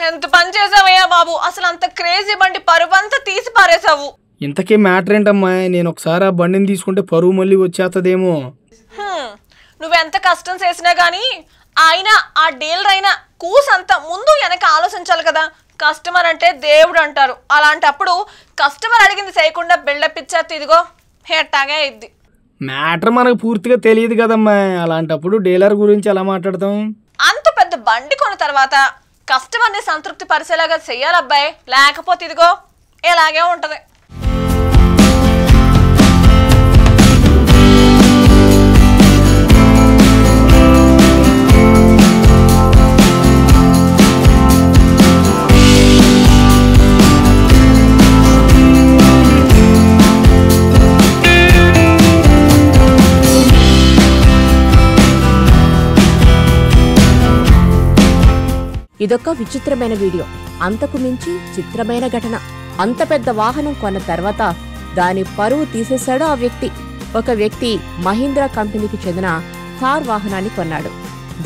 ఎంత పని చేసావయ్యా బాబు, అసలు అంత క్రేజీ బండి పరువంతా తీసి పారేసావు. ఇంతకీ మ్యాటర్ ఏంటమ్మా? నేను ఒకసారి ఆ బండిని తీసుకుంటే పరువు మళ్ళీ వచ్చేస్తదేమో. నువ్వెంత కష్టం చేసినా గానీ ఆయన ఆ డీలర్ అయినా కూసంతా ముందు వెనక ఆలోచించాలి కదా. కస్టమర్ అంటే దేవుడు అంటారు, అలాంటప్పుడు కస్టమర్ అడిగింది చేయకుండా బిల్డప్ ఇచ్చేస్తే ఇదిగో హెట్టాగే అయింది. మ్యాటర్ మనకు పూర్తిగా తెలియదు కదమ్మా, అలాంటప్పుడు డీలర్ గురించి ఎలా మాట్లాడతాం? అంత పెద్ద బండి కొన్న తర్వాత కస్టమర్ని సంతృప్తి పరిచేలాగా చెయ్యాలబ్బాయి, లేకపోతే ఇదిగో ఇలాగే ఉంటది. ఇదొక విచిత్రమైన వీడియో, అంతకు మించి చిత్రమైన ఘటన. అంత పెద్ద వాహనం కొన్న తర్వాత దాని పరువు తీసేశాడు ఆ వ్యక్తి. ఒక వ్యక్తి మహీంద్రా కంపెనీకి చెందిన థార్ వాహనాన్ని కొన్నాడు.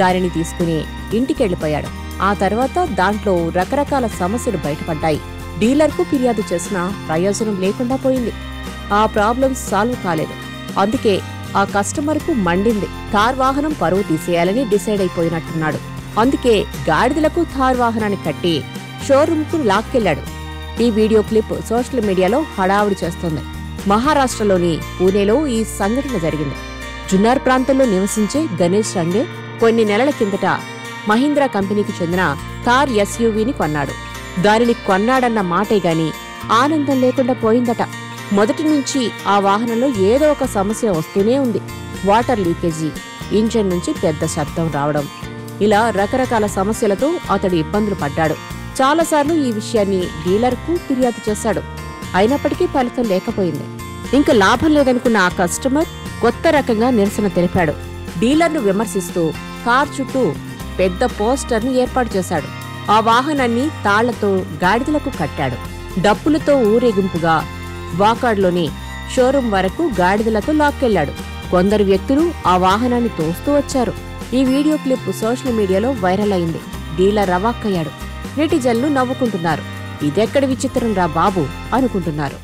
దానిని తీసుకుని ఇంటికెళ్లిపోయాడు. ఆ తర్వాత దాంట్లో రకరకాల సమస్యలు బయటపడ్డాయి. డీలర్కు ఫిర్యాదు చేసినా ప్రయోజనం లేకుండా పోయింది. ఆ ప్రాబ్లం సాల్వ్ కాలేదు. అందుకే ఆ కస్టమర్కు మండింది. థార్ వాహనం పరువు తీసేయాలని డిసైడ్ అయిపోయినట్టున్నాడు. అందుకే గాడిదలకు థార్ వాహనాన్ని కట్టి షోరూంకు లాక్కెళ్లాడు. ఈ వీడియో క్లిప్ సోషల్ మీడియాలో హడావుడి చేస్తోంది. మహారాష్ట్రలోని పూణేలో ఈ సంఘటన జరిగింది. జున్నార్ ప్రాంతంలో నివసించే గణేష్ రంగే కొన్ని నెలల కిందట మహీంద్రా కంపెనీకి చెందిన థార్ ఎస్యూవీని కొన్నాడు. దానిని కొన్నాడన్న మాటే గాని ఆనందం లేకుండా పోయిందట. మొదటి నుంచి ఆ వాహనంలో ఏదో ఒక సమస్య వస్తూనే ఉంది. వాటర్ లీకేజీ, ఇంజన్ నుంచి పెద్ద శబ్దం రావడం, ఇలా రకరకాల సమస్యలతో అతడు ఇబ్బందులు పడ్డాడు. చాలాసార్లు ఈ విషయాన్ని డీలర్కు ఫిర్యాదు చేశాడు. అయినప్పటికీ ఫలితం లేకపోయింది. ఇంకా లాభం లేదనుకున్న ఆ కస్టమర్ కొత్త రకంగా నిరసన తెలిపాడు. డీలర్ను విమర్శిస్తూ కార్ చుట్టూ పెద్ద పోస్టర్ని ఏర్పాటు చేశాడు. ఆ వాహనాన్ని తాళ్లతో గాడిదలకు కట్టాడు. డప్పులతో ఊరేగింపుగా వాకాడ్లోని షోరూం వరకు గాడిదలతో లాక్కెళ్లాడు. కొందరు వ్యక్తులు ఆ వాహనాన్ని తోస్తూ వచ్చారు. ఈ వీడియో క్లిప్ సోషల్ మీడియాలో వైరల్ అయింది. డీలర్ అవాక్కయ్యాడు. నెటిజన్లు నవ్వుకుంటున్నారు. ఇదెక్కడి విచిత్రం రా బాబు అనుకుంటున్నారు.